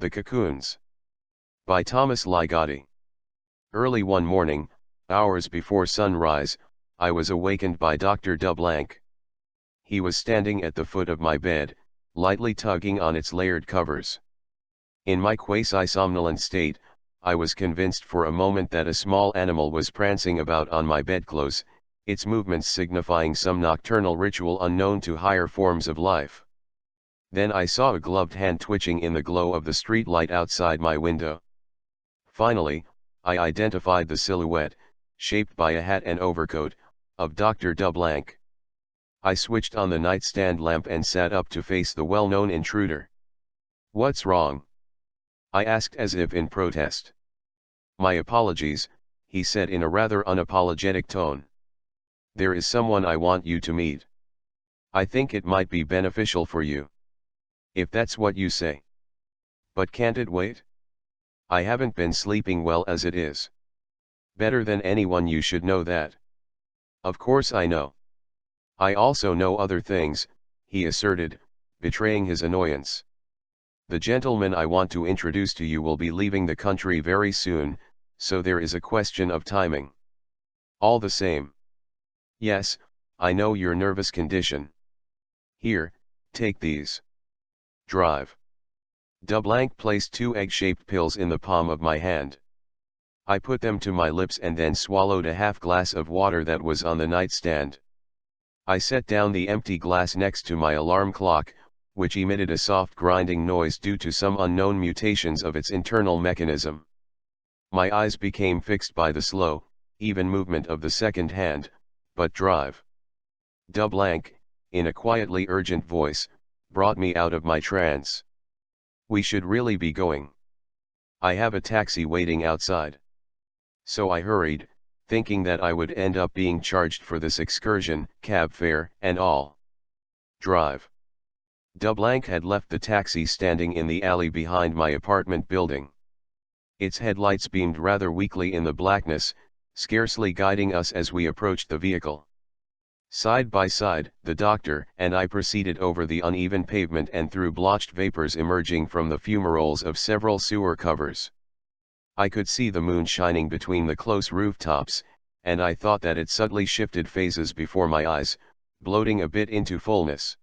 The Cocoons. By Thomas Ligotti. Early one morning, hours before sunrise, I was awakened by Dr. Dublanc. He was standing at the foot of my bed, lightly tugging on its layered covers. In my quasi-somnolent state, I was convinced for a moment that a small animal was prancing about on my bedclothes, its movements signifying some nocturnal ritual unknown to higher forms of life. Then I saw a gloved hand twitching in the glow of the street light outside my window. Finally, I identified the silhouette, shaped by a hat and overcoat, of Dr. Dublanc. I switched on the nightstand lamp and sat up to face the well-known intruder. "What's wrong?" I asked as if in protest. "My apologies," he said in a rather unapologetic tone. "There is someone I want you to meet. I think it might be beneficial for you. If that's what you say. But can't it wait? I haven't been sleeping well as it is. Better than anyone, you should know that." "Of course I know. I also know other things," he asserted, betraying his annoyance. "The gentleman I want to introduce to you will be leaving the country very soon, so there is a question of timing. All the same. Yes, I know your nervous condition. Here, take these. Drive." Dublanc placed 2 egg-shaped pills in the palm of my hand. I put them to my lips and then swallowed a half glass of water that was on the nightstand. I set down the empty glass next to my alarm clock, which emitted a soft grinding noise due to some unknown mutations of its internal mechanism. My eyes became fixed by the slow, even movement of the second hand, but drive. Dublanc, in a quietly urgent voice, brought me out of my trance. "We should really be going. I have a taxi waiting outside." So I hurried, thinking that I would end up being charged for this excursion, cab fare, and all. Drive. Dublanc had left the taxi standing in the alley behind my apartment building. Its headlights beamed rather weakly in the blackness, scarcely guiding us as we approached the vehicle. Side by side, the doctor and I proceeded over the uneven pavement and through blotched vapors emerging from the fumaroles of several sewer covers. I could see the moon shining between the close rooftops, and I thought that it subtly shifted phases before my eyes, bloating a bit into fullness.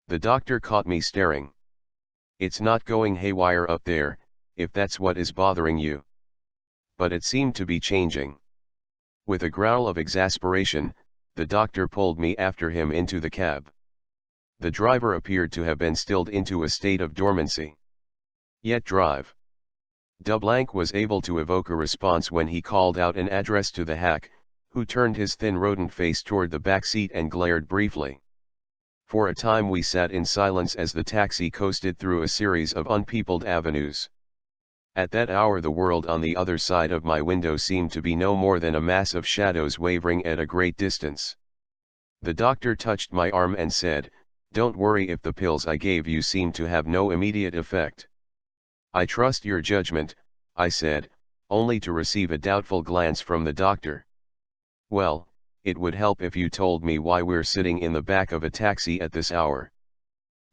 The doctor caught me staring. "It's not going haywire up there, if that's what is bothering you." But it seemed to be changing. With a growl of exasperation, the doctor pulled me after him into the cab. The driver appeared to have been stilled into a state of dormancy. "Yet drive." Dublanc was able to evoke a response when he called out an address to the hack, who turned his thin rodent face toward the back seat and glared briefly. For a time we sat in silence as the taxi coasted through a series of unpeopled avenues. At that hour the world on the other side of my window seemed to be no more than a mass of shadows wavering at a great distance. The doctor touched my arm and said, "Don't worry if the pills I gave you seem to have no immediate effect." "I trust your judgment," I said, only to receive a doubtful glance from the doctor. "Well, it would help if you told me why we're sitting in the back of a taxi at this hour.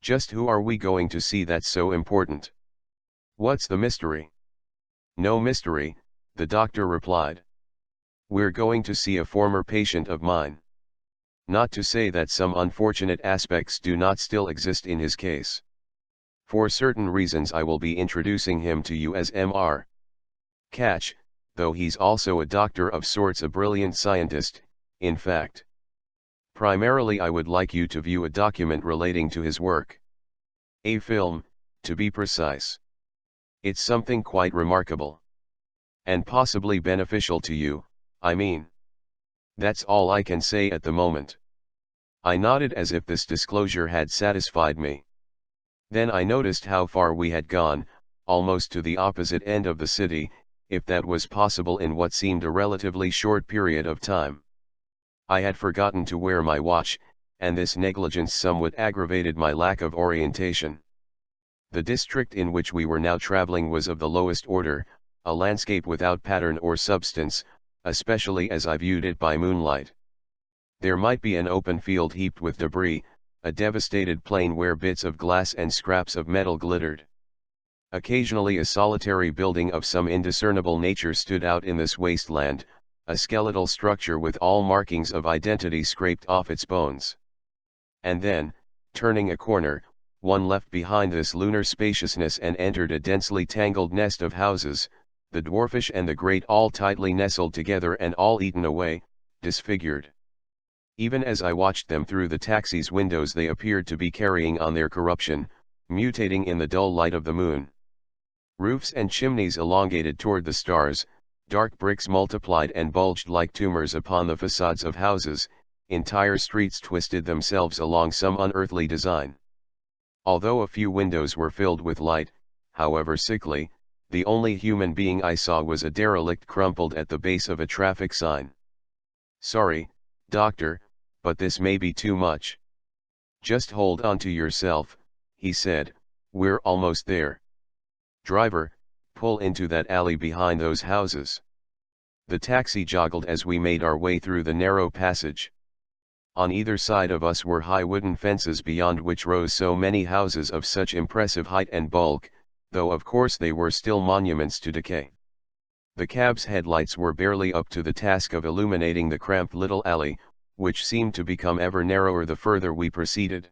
Just who are we going to see that's so important? What's the mystery?" "No mystery," the doctor replied. "We're going to see a former patient of mine. Not to say that some unfortunate aspects do not still exist in his case. For certain reasons I will be introducing him to you as Mr. Catch, though he's also a doctor of sorts, a brilliant scientist, in fact. Primarily I would like you to view a document relating to his work. A film, to be precise. It's something quite remarkable. And possibly beneficial to you, I mean. That's all I can say at the moment." I nodded as if this disclosure had satisfied me. Then I noticed how far we had gone, almost to the opposite end of the city, if that was possible in what seemed a relatively short period of time. I had forgotten to wear my watch, and this negligence somewhat aggravated my lack of orientation. The district in which we were now traveling was of the lowest order, a landscape without pattern or substance, especially as I viewed it by moonlight. There might be an open field heaped with debris, a devastated plain where bits of glass and scraps of metal glittered. Occasionally a solitary building of some indiscernible nature stood out in this wasteland, a skeletal structure with all markings of identity scraped off its bones. And then, turning a corner, one left behind this lunar spaciousness and entered a densely tangled nest of houses, the dwarfish and the great all tightly nestled together and all eaten away, disfigured. Even as I watched them through the taxi's windows, they appeared to be carrying on their corruption, mutating in the dull light of the moon. Roofs and chimneys elongated toward the stars, dark bricks multiplied and bulged like tumors upon the facades of houses, entire streets twisted themselves along some unearthly design. Although a few windows were filled with light, however sickly, the only human being I saw was a derelict crumpled at the base of a traffic sign. "Sorry, doctor, but this may be too much." "Just hold on to yourself," he said, "we're almost there. Driver, pull into that alley behind those houses." The taxi joggled as we made our way through the narrow passage. On either side of us were high wooden fences beyond which rose so many houses of such impressive height and bulk, though of course they were still monuments to decay. The cab's headlights were barely up to the task of illuminating the cramped little alley, which seemed to become ever narrower the further we proceeded.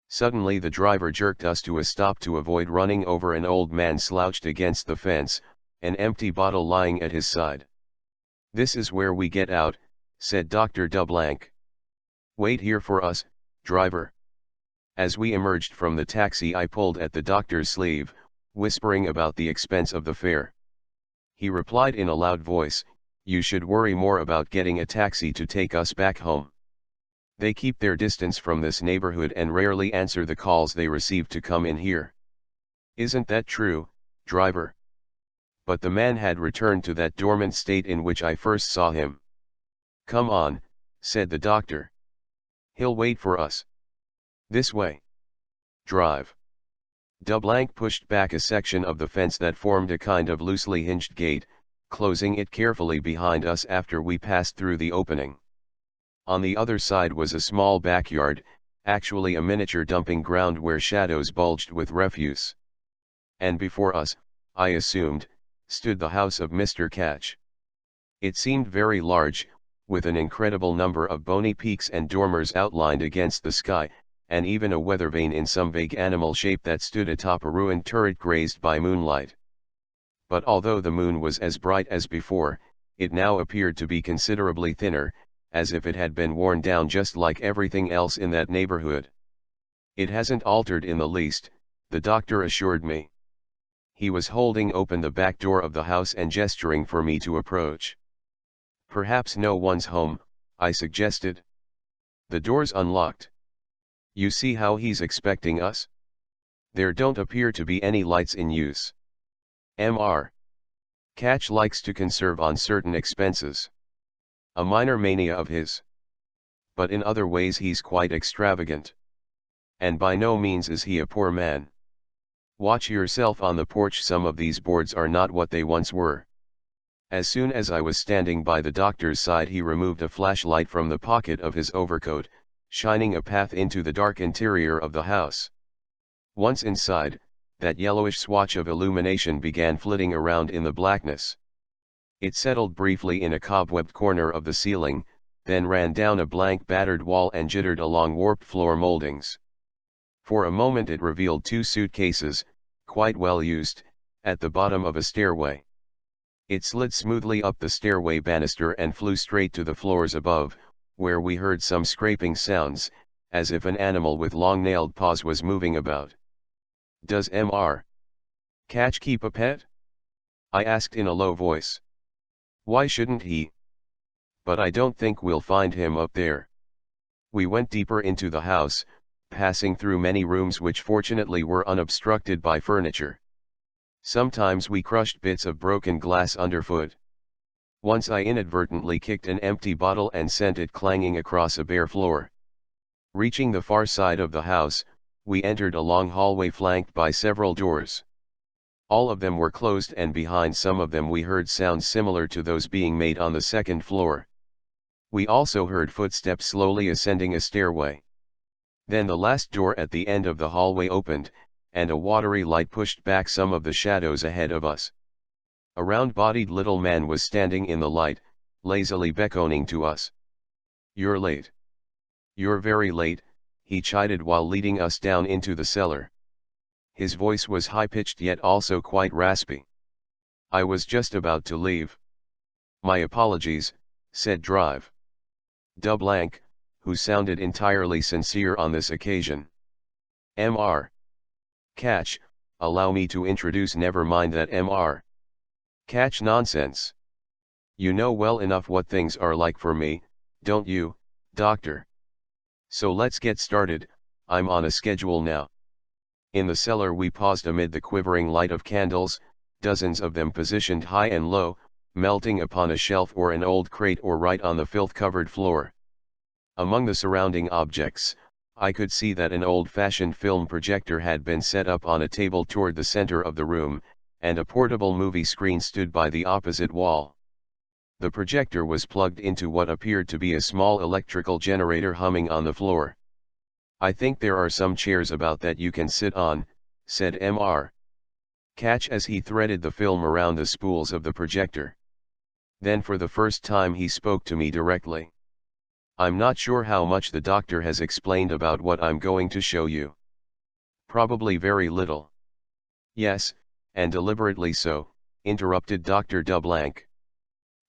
Suddenly the driver jerked us to a stop to avoid running over an old man slouched against the fence, an empty bottle lying at his side. "This is where we get out," said Dr. Dublanc. "Wait here for us, driver." As we emerged from the taxi, I pulled at the doctor's sleeve, whispering about the expense of the fare. He replied in a loud voice, "You should worry more about getting a taxi to take us back home. They keep their distance from this neighborhood and rarely answer the calls they receive to come in here." "Isn't that true, driver?" But the man had returned to that dormant state in which I first saw him. "Come on," said the doctor. "He'll wait for us. This way. Drive." Dublanc pushed back a section of the fence that formed a kind of loosely hinged gate, closing it carefully behind us after we passed through the opening. On the other side was a small backyard, actually a miniature dumping ground where shadows bulged with refuse. And before us, I assumed, stood the house of Mr. Catch. It seemed very large, with an incredible number of bony peaks and dormers outlined against the sky, and even a weather vane in some vague animal shape that stood atop a ruined turret grazed by moonlight. But although the moon was as bright as before, it now appeared to be considerably thinner, as if it had been worn down just like everything else in that neighborhood. "It hasn't altered in the least," the doctor assured me. He was holding open the back door of the house and gesturing for me to approach. "Perhaps no one's home," I suggested. "The door's unlocked. You see how he's expecting us? There don't appear to be any lights in use. Mr. Catch likes to conserve on certain expenses. A minor mania of his. But in other ways he's quite extravagant. And by no means is he a poor man. Watch yourself on the porch, some of these boards are not what they once were." As soon as I was standing by the doctor's side, he removed a flashlight from the pocket of his overcoat, shining a path into the dark interior of the house. Once inside, that yellowish swatch of illumination began flitting around in the blackness. It settled briefly in a cobwebbed corner of the ceiling, then ran down a blank battered wall and jittered along warped floor moldings. For a moment it revealed two suitcases, quite well used, at the bottom of a stairway. It slid smoothly up the stairway banister and flew straight to the floors above, where we heard some scraping sounds, as if an animal with long-nailed paws was moving about. "Does Mr. Catch keep a pet?" I asked in a low voice. "Why shouldn't he? But I don't think we'll find him up there." We went deeper into the house, passing through many rooms which fortunately were unobstructed by furniture. Sometimes we crushed bits of broken glass underfoot. Once I inadvertently kicked an empty bottle and sent it clanging across a bare floor. Reaching the far side of the house, we entered a long hallway flanked by several doors. All of them were closed, and behind some of them we heard sounds similar to those being made on the second floor. We also heard footsteps slowly ascending a stairway. Then the last door at the end of the hallway opened, and a watery light pushed back some of the shadows ahead of us. A round-bodied little man was standing in the light, lazily beckoning to us. "You're late. You're very late," he chided while leading us down into the cellar. His voice was high-pitched yet also quite raspy. "I was just about to leave." "My apologies," said Drive. Dublank, who sounded entirely sincere on this occasion. "Mr. Catch, allow me to introduce." "Never mind that Mr. Catch nonsense. You know well enough what things are like for me, don't you, doctor? So let's get started, I'm on a schedule now." In the cellar we paused amid the quivering light of candles, dozens of them positioned high and low, melting upon a shelf or an old crate or right on the filth-covered floor. Among the surrounding objects, I could see that an old-fashioned film projector had been set up on a table toward the center of the room, and a portable movie screen stood by the opposite wall. The projector was plugged into what appeared to be a small electrical generator humming on the floor. "I think there are some chairs about that you can sit on," said Mr. Catch as he threaded the film around the spools of the projector. Then for the first time he spoke to me directly. "I'm not sure how much the doctor has explained about what I'm going to show you." "Probably very little." "Yes, and deliberately so," interrupted Dr. Dublank.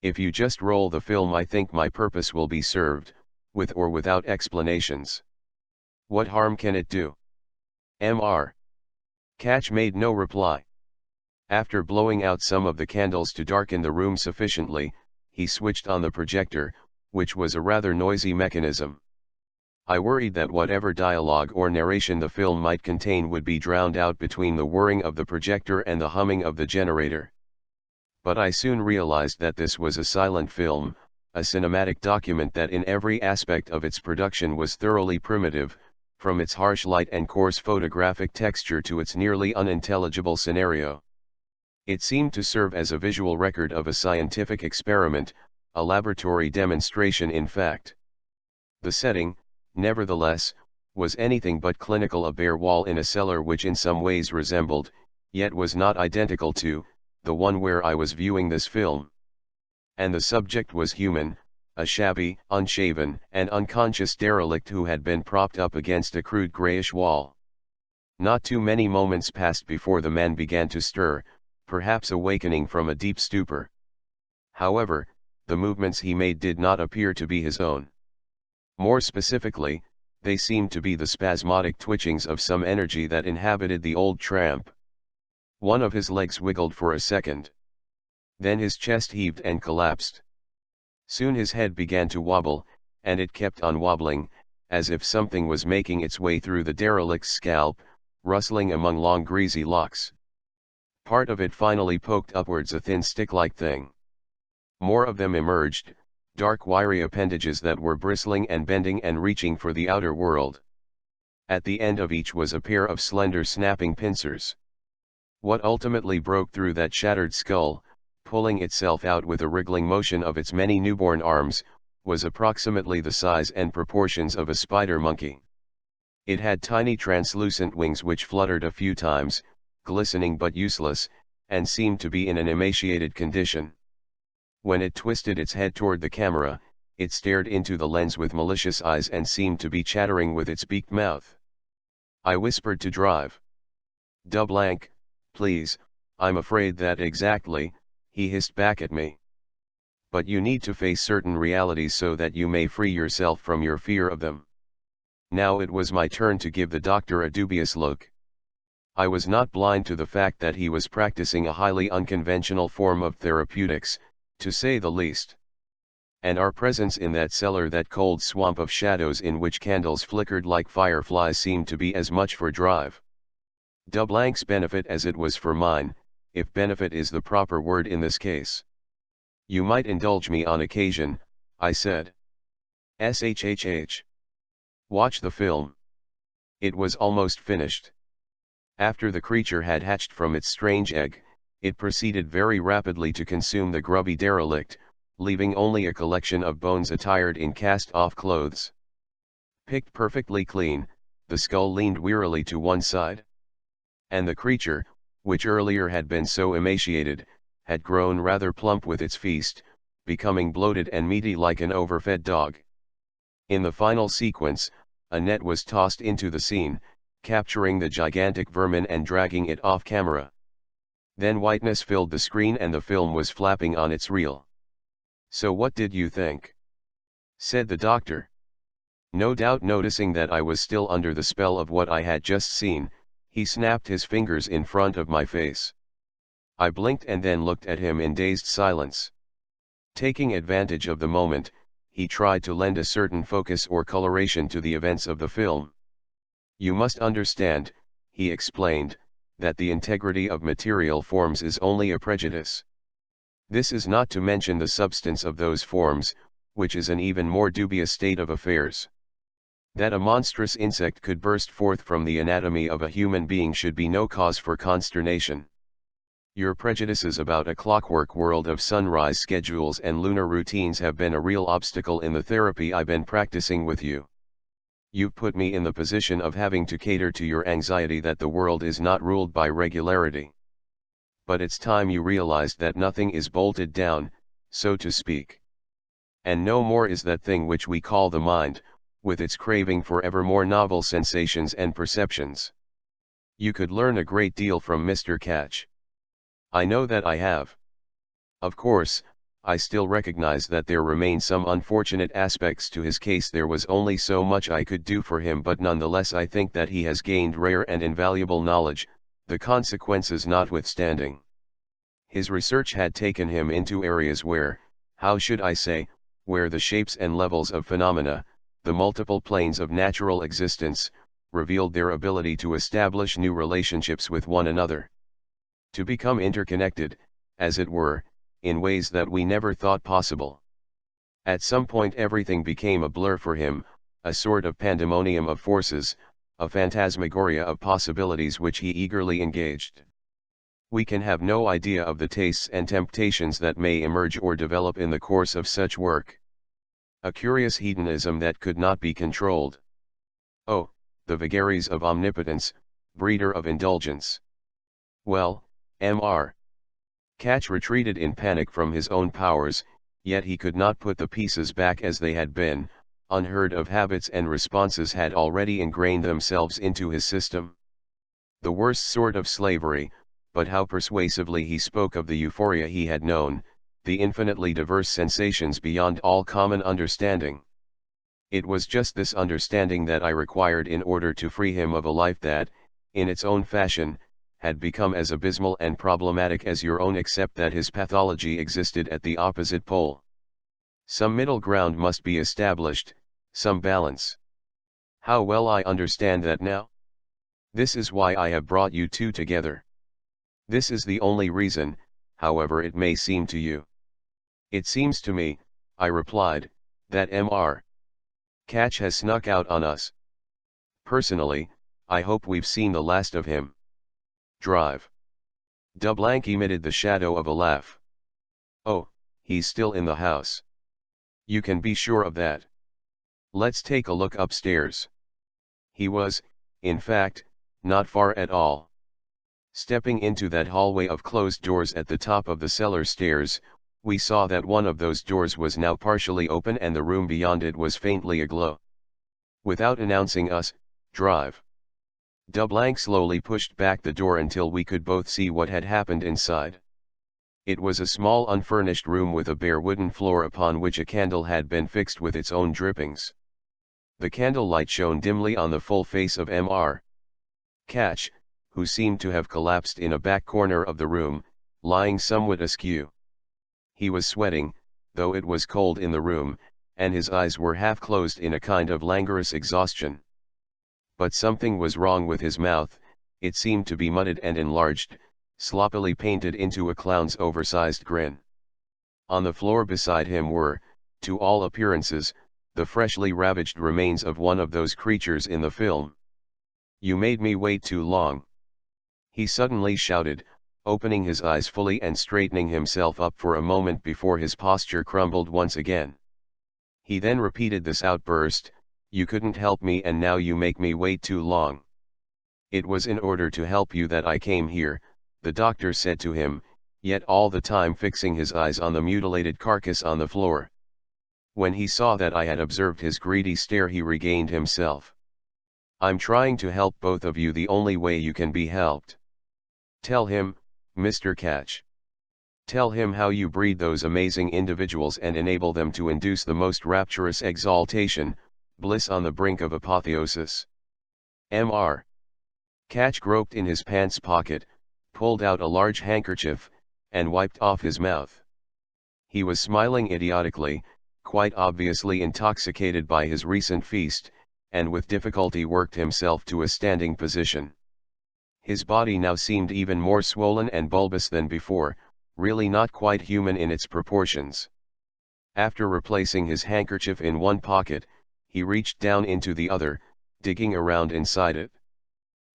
"If you just roll the film I think my purpose will be served, with or without explanations." "What harm can it do?" Mr. Catch made no reply. After blowing out some of the candles to darken the room sufficiently, he switched on the projector, which was a rather noisy mechanism. I worried that whatever dialogue or narration the film might contain would be drowned out between the whirring of the projector and the humming of the generator. But I soon realized that this was a silent film, a cinematic document that in every aspect of its production was thoroughly primitive, from its harsh light and coarse photographic texture to its nearly unintelligible scenario. It seemed to serve as a visual record of a scientific experiment, a laboratory demonstration in fact. The setting, nevertheless, was anything but clinical: a bare wall in a cellar which in some ways resembled, yet was not identical to, the one where I was viewing this film. And the subject was human, a shabby, unshaven, and unconscious derelict who had been propped up against a crude grayish wall. Not too many moments passed before the man began to stir, perhaps awakening from a deep stupor. However, the movements he made did not appear to be his own. More specifically, they seemed to be the spasmodic twitchings of some energy that inhabited the old tramp. One of his legs wiggled for a second. Then his chest heaved and collapsed. Soon his head began to wobble, and it kept on wobbling, as if something was making its way through the derelict's scalp, rustling among long greasy locks. Part of it finally poked upwards, a thin stick-like thing. More of them emerged, dark wiry appendages that were bristling and bending and reaching for the outer world. At the end of each was a pair of slender snapping pincers. What ultimately broke through that shattered skull, pulling itself out with a wriggling motion of its many newborn arms, was approximately the size and proportions of a spider monkey. It had tiny translucent wings which fluttered a few times, glistening but useless, and seemed to be in an emaciated condition. When it twisted its head toward the camera, it stared into the lens with malicious eyes and seemed to be chattering with its beaked mouth. I whispered to Drive. "Dublank, please, I'm afraid that exactly," he hissed back at me. "But you need to face certain realities so that you may free yourself from your fear of them." Now it was my turn to give the doctor a dubious look. I was not blind to the fact that he was practicing a highly unconventional form of therapeutics, to say the least. And our presence in that cellar, that cold swamp of shadows in which candles flickered like fireflies, seemed to be as much for Drive Dublank's benefit as it was for mine, if benefit is the proper word in this case. "You might indulge me on occasion," I said. "Shhh. Watch the film." It was almost finished. After the creature had hatched from its strange egg, it proceeded very rapidly to consume the grubby derelict, leaving only a collection of bones attired in cast-off clothes. Picked perfectly clean, the skull leaned wearily to one side. And the creature, which earlier had been so emaciated, had grown rather plump with its feast, becoming bloated and meaty like an overfed dog. In the final sequence, a net was tossed into the scene, capturing the gigantic vermin and dragging it off camera. Then whiteness filled the screen and the film was flapping on its reel. "So what did you think?" said the doctor. No doubt noticing that I was still under the spell of what I had just seen, he snapped his fingers in front of my face. I blinked and then looked at him in dazed silence. Taking advantage of the moment, he tried to lend a certain focus or coloration to the events of the film. "You must understand," he explained, "that the integrity of material forms is only a prejudice. This is not to mention the substance of those forms, which is an even more dubious state of affairs. That a monstrous insect could burst forth from the anatomy of a human being should be no cause for consternation. Your prejudices about a clockwork world of sunrise schedules and lunar routines have been a real obstacle in the therapy I've been practicing with you. You've put me in the position of having to cater to your anxiety that the world is not ruled by regularity. But it's time you realized that nothing is bolted down, so to speak. And no more is that thing which we call the mind, with its craving for ever more novel sensations and perceptions. You could learn a great deal from Mr. Catch. I know that I have. Of course, I still recognize that there remain some unfortunate aspects to his case. There was only so much I could do for him, but nonetheless I think that he has gained rare and invaluable knowledge, the consequences notwithstanding. His research had taken him into areas where, how should I say, where the shapes and levels of phenomena, the multiple planes of natural existence, revealed their ability to establish new relationships with one another. To become interconnected, as it were, in ways that we never thought possible. At some point everything became a blur for him, a sort of pandemonium of forces, a phantasmagoria of possibilities which he eagerly engaged. We can have no idea of the tastes and temptations that may emerge or develop in the course of such work. A curious hedonism that could not be controlled. Oh, the vagaries of omnipotence, breeder of indulgence. Well, Mr. Catch retreated in panic from his own powers, yet he could not put the pieces back as they had been. Unheard of habits and responses had already ingrained themselves into his system. The worst sort of slavery, but how persuasively he spoke of the euphoria he had known, the infinitely diverse sensations beyond all common understanding. It was just this understanding that I required in order to free him of a life that, in its own fashion, had become as abysmal and problematic as your own, except that his pathology existed at the opposite pole. Some middle ground must be established, some balance. How well I understand that now? This is why I have brought you two together. This is the only reason, however it may seem to you. It seems to me, I replied, that Mr. Catch has snuck out on us. Personally, I hope we've seen the last of him. Drive. Dublank emitted the shadow of a laugh. Oh, he's still in the house. You can be sure of that. Let's take a look upstairs. He was, in fact, not far at all. Stepping into that hallway of closed doors at the top of the cellar stairs, we saw that one of those doors was now partially open and the room beyond it was faintly aglow. Without announcing us, drive. Dublank slowly pushed back the door until we could both see what had happened inside. It was a small unfurnished room with a bare wooden floor upon which a candle had been fixed with its own drippings. The candlelight shone dimly on the full face of Mr. Catch, who seemed to have collapsed in a back corner of the room, lying somewhat askew. He was sweating, though it was cold in the room, and his eyes were half closed in a kind of languorous exhaustion. But something was wrong with his mouth. It seemed to be mudded and enlarged, sloppily painted into a clown's oversized grin. On the floor beside him were, to all appearances, the freshly ravaged remains of one of those creatures in the film. "You made me wait too long," he suddenly shouted, opening his eyes fully and straightening himself up for a moment before his posture crumbled once again. He then repeated this outburst, "You couldn't help me and now you make me wait too long." It was in order to help you that I came here, the doctor said to him, yet all the time fixing his eyes on the mutilated carcass on the floor. When he saw that I had observed his greedy stare, he regained himself. I'm trying to help both of you the only way you can be helped. Tell him, Mr. Catch. Tell him how you breed those amazing individuals and enable them to induce the most rapturous exaltation, bliss on the brink of apotheosis. Mr. Catch groped in his pants pocket, pulled out a large handkerchief, and wiped off his mouth. He was smiling idiotically, quite obviously intoxicated by his recent feast, and with difficulty worked himself to a standing position. His body now seemed even more swollen and bulbous than before, really not quite human in its proportions. After replacing his handkerchief in one pocket, he reached down into the other, digging around inside it.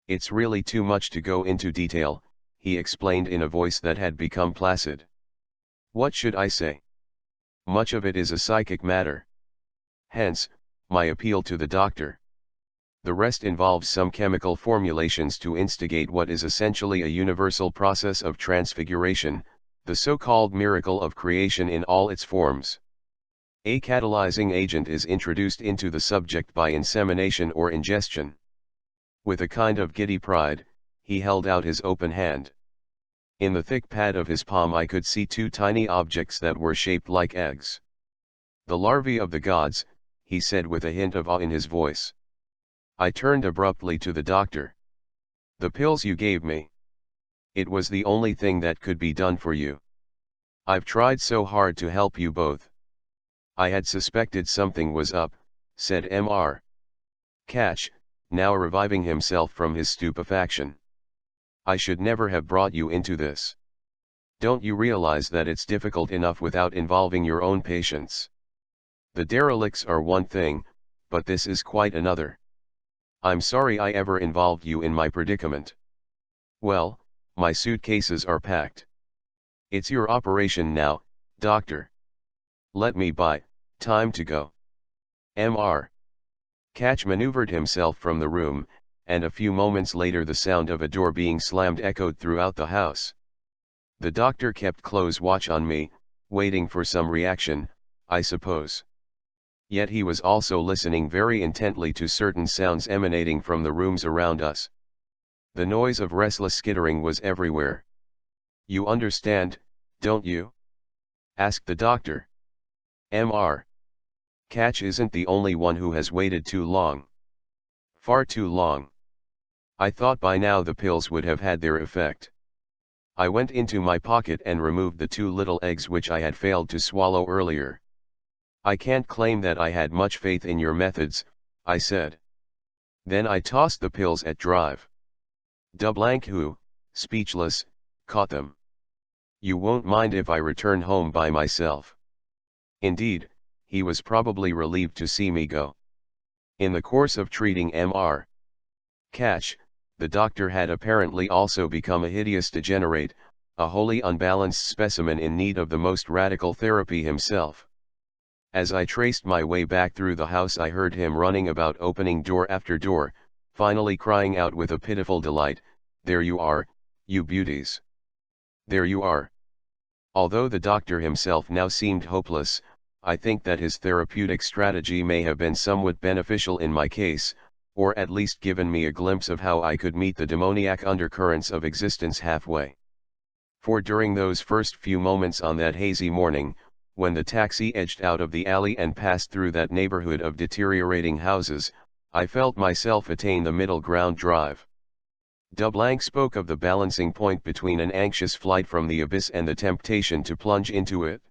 It's really too much to go into detail, he explained in a voice that had become placid. What should I say? Much of it is a psychic matter. Hence, my appeal to the doctor. The rest involves some chemical formulations to instigate what is essentially a universal process of transfiguration, the so-called miracle of creation in all its forms. A catalyzing agent is introduced into the subject by insemination or ingestion. With a kind of giddy pride, he held out his open hand. In the thick pad of his palm I could see two tiny objects that were shaped like eggs. The larvae of the gods, he said with a hint of awe in his voice. I turned abruptly to the doctor. The pills you gave me. It was the only thing that could be done for you. I've tried so hard to help you both. I had suspected something was up, said Mr. Catch, now reviving himself from his stupefaction. I should never have brought you into this. Don't you realize that it's difficult enough without involving your own patients? The derelicts are one thing, but this is quite another. I'm sorry I ever involved you in my predicament. Well, my suitcases are packed. It's your operation now, doctor. Let me by, time to go. Mr. Catch maneuvered himself from the room, and a few moments later the sound of a door being slammed echoed throughout the house. The doctor kept close watch on me, waiting for some reaction, I suppose. Yet he was also listening very intently to certain sounds emanating from the rooms around us. The noise of restless skittering was everywhere. You understand, don't you? Asked the doctor. Mr. Catch isn't the only one who has waited too long. Far too long. I thought by now the pills would have had their effect. I went into my pocket and removed the two little eggs which I had failed to swallow earlier. I can't claim that I had much faith in your methods, I said. Then I tossed the pills at Drive. who, speechless, caught them. You won't mind if I return home by myself. Indeed, he was probably relieved to see me go. In the course of treating Mr. Catch, the doctor had apparently also become a hideous degenerate, a wholly unbalanced specimen in need of the most radical therapy himself. As I traced my way back through the house I heard him running about opening door after door, finally crying out with a pitiful delight, "There you are, you beauties. There you are." Although the doctor himself now seemed hopeless, I think that his therapeutic strategy may have been somewhat beneficial in my case, or at least given me a glimpse of how I could meet the demoniac undercurrents of existence halfway. For during those first few moments on that hazy morning, when the taxi edged out of the alley and passed through that neighborhood of deteriorating houses, I felt myself attain the middle ground Drive. Spoke of the balancing point between an anxious flight from the abyss and the temptation to plunge into it.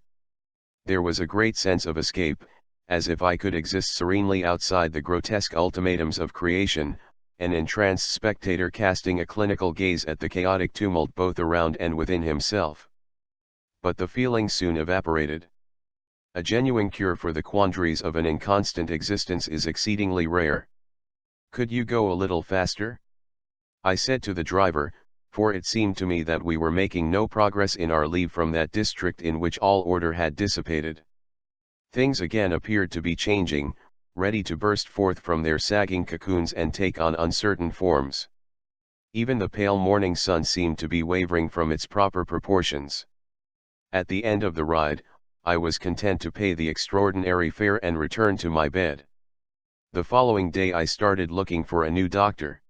There was a great sense of escape, as if I could exist serenely outside the grotesque ultimatums of creation, an entranced spectator casting a clinical gaze at the chaotic tumult both around and within himself. But the feeling soon evaporated. A genuine cure for the quandaries of an inconstant existence is exceedingly rare. Could you go a little faster? I said to the driver, for it seemed to me that we were making no progress in our leave from that district in which all order had dissipated. Things again appeared to be changing, ready to burst forth from their sagging cocoons and take on uncertain forms. Even the pale morning sun seemed to be wavering from its proper proportions. At the end of the ride, I was content to pay the extraordinary fare and return to my bed. The following day I started looking for a new doctor.